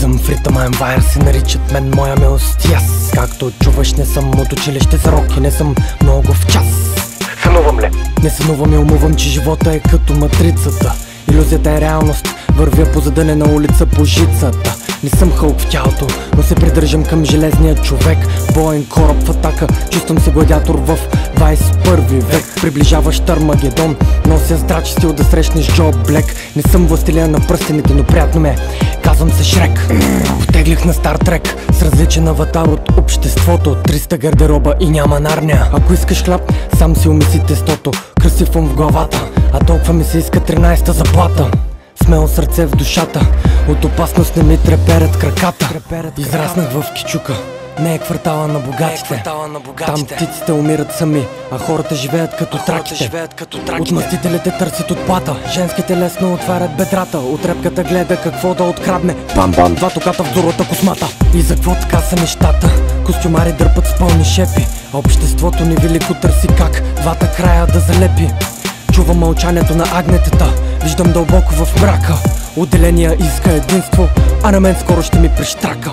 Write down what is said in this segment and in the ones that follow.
Влизам в ритъма Empire, се наричат мен моя милост. Аз, както чуваш, не съм от училище за рок и не съм много в час. Сънувам ли? Не сънувам и умувам, че живота е като матрицата. Илюзията е реалност, вървя по задънена улица по жицата. Не съм Хълк в тялото, но се придържам към железния човек. Боен кораб в атака, чувствам се гладиатор в 21 век. Приближаващ Армагедон, нося здрач стил да срещнеш Джо Блек. Не съм властелия на пръстените, но приятно ме, казвам се Шрек. Потеглих на Стар Трек с различен аватар от обществото. 300 гардероба и няма нарня. Ако искаш хляб, сам си умиси тестото. Красив ум в главата, а толкова ми се иска 13-та заплата. Смело сърце в душата, от опасност не ми треперят краката. Израснах в Кичука, не е квартала на богатите. Там птиците умират сами, а хората живеят като траките. Отмъстителите търсят отплата, женските лесно отварят бедрата. От репката гледа какво да открадне. Бам-бам, два токата в зората космата. И за какво така са нещата? Костюмари дърпат с пълни шепи, а обществото ни велико търси как двата края да залепи. Чувам мълчанието на агнетата, виждам дълбоко в мрака. Отделения иска единство, а на мен скоро ще ми прещрака.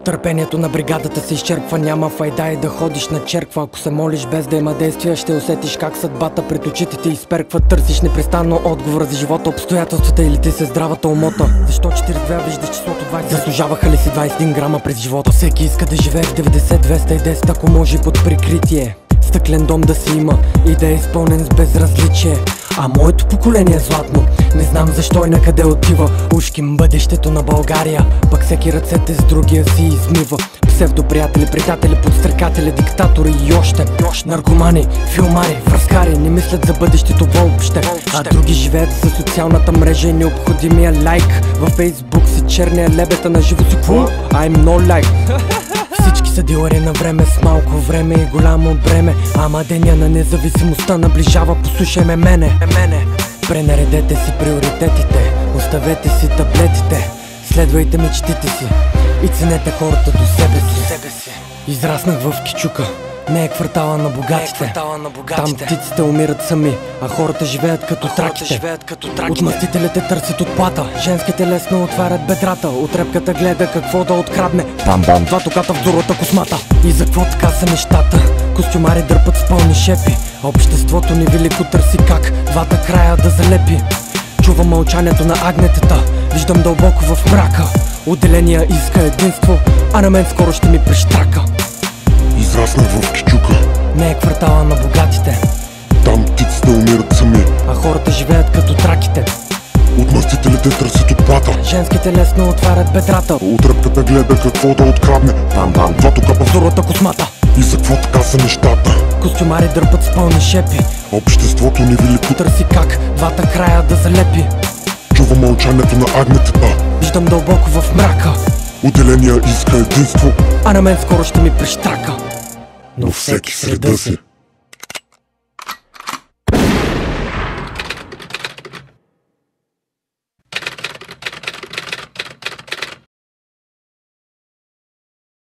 Търпението на бригадата се изчерпва, няма файда и да ходиш на черква. Ако се молиш без да има действия, ще усетиш как съдбата пред очите ти изперква. Търсиш непрестанно отговора за живота, обстоятелствата или ти се здравата умота. Защо 42 виждаш числото 20? Заслужаваха ли си 21 грама през живота? Всеки иска да живее в 90-210, ако може под прикритие. Стъклен дом да си има и да е изпълнен с безразличие. А моето поколение е златно, не знам защо и на къде отива. Ушким бъдещето на България, пък всеки ръцете с другия си измива. Псевдоприятели, предатели, подстрекатели, диктатори и още наркомани, филмари, връзкари не мислят за бъдещето въобще. А други живеят за социалната мрежа и необходимия лайк. Във Фейсбук си черния лебета, на живо си какво? I'm no like. Всички са дилъри на време, с малко време и голямо бреме. Ама деня на независимостта наближава, послушай мене. Пренаредете си приоритетите, оставете си таблетите, следвайте мечтите си и ценете хората до себе си. Израснах в Кичука, не е квартала на богатите. Там птиците умират сами, а хората живеят като траките. Отмъстителите търсят отплата, женските лесно отварят бедрата. От репката гледа какво да открадне. Бам-бам, два токата в зората космата. И за какво така са нещата? Костюмари дърпат с пълни шепи, а обществото ни велико търси как двата края да залепи. Чувам мълчанието на агнетата, виждам дълбоко в мрака. Отделения иска единство, а на мен скоро ще ми прещрака. Израснах в Кичука, не е квартала на богатите. там птиците умират сами, а хората живеят като траките. Отмъстителите търсят отплата, женските лесно отварят бедрата. от ръпката гледа какво да открадне. Бам-бам, два токапа в зората космата. И за какво така са нещата? Костюмари дърпат с пълни шепи, обществото ни велико търси как двата края да залепи. Чува мълчанието на агнетата, виждам дълбоко в мрака. Отделения иска единство, а на мен скоро ще ми прещрака. но всеки среда си.